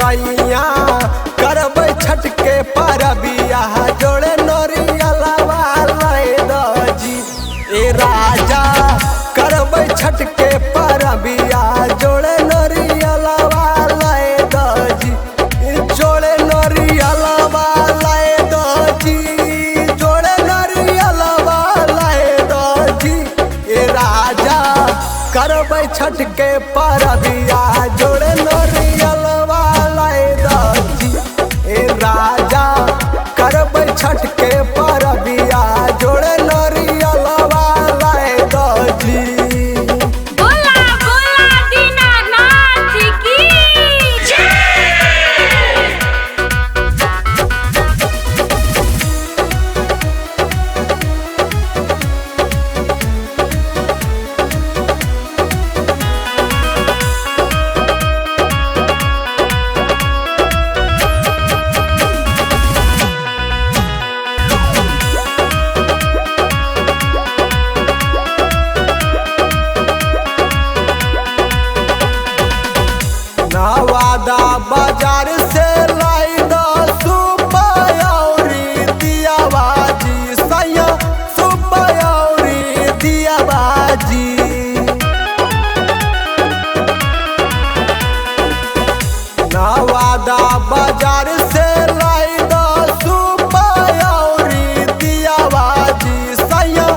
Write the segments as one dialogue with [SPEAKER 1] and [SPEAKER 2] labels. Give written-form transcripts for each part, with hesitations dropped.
[SPEAKER 1] सैया करबै छठ के परबिया जोड़े नरियलवा लै दजी। ए राजा करबै छठ के परबिया जोड़े नरियलवा लै दजी। जोड़े नरियलवा लै दजी, जोड़े नरियलवा लै दजी। ए राजा करबै छठ के परबिया जोड़े नरियलवा लै दजी। ए राजा करबै छठ के परबिया जोड़े नरियलवा लै दजी।
[SPEAKER 2] बोला बोला दीनानाथ की
[SPEAKER 1] नवादा बाजार से लाई द सुपयौरी दिया बाजी सैया सुपयौरी दिया बाजी। नवादा बाजार से लाई द सुपयौरी दिया बाजी सैया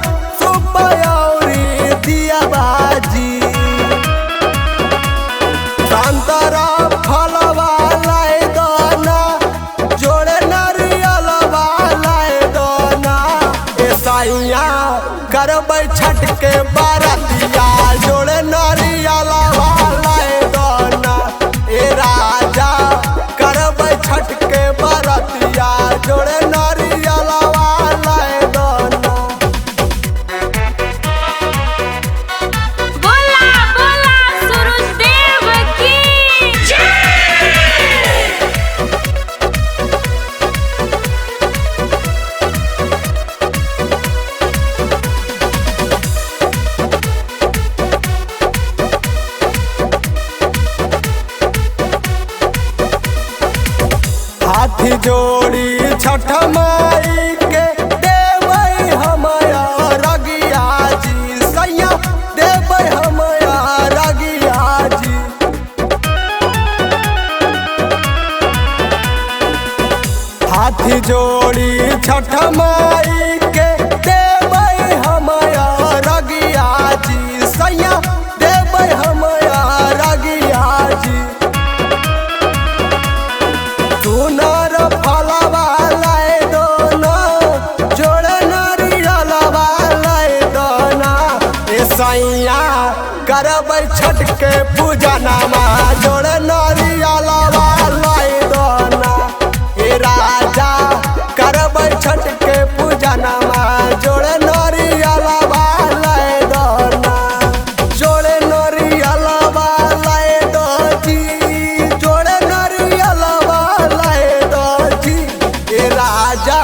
[SPEAKER 1] सुपयौरी दिया बाजी। संतरा फलवा लै दना जोड़े नरियलवा लै दना। ए सैया करबै छठ के बरतिया जोड़े नरियलवा लै दना। ए राजा करबै छठ के बरतिया जोड़े नरियलवा लै दना।
[SPEAKER 2] बोला बोला सूरजदेव की
[SPEAKER 1] हाथी जोड़ी छठ माई के देबै हमया रगिया जी सैया देबै हमया रगिया जी। हाथी जोड़ी छठ माई के देबै हमया रगिया जी सैया देबै हमया रगिया जी। सुनर फलवा लै दना जोड़े नरियलवा लै दना। ए सैया करबै छठ के पूजनमा जोड़े नरियलवा लै दना। ए राजा करबै छठ के पूजनमा जोड़े नरियलवा लै दना। जोड़े नरियलवा लै दजी, जोड़े नरियलवा लै दजी। ए राजा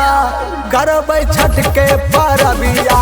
[SPEAKER 1] करबै छठ के परबिया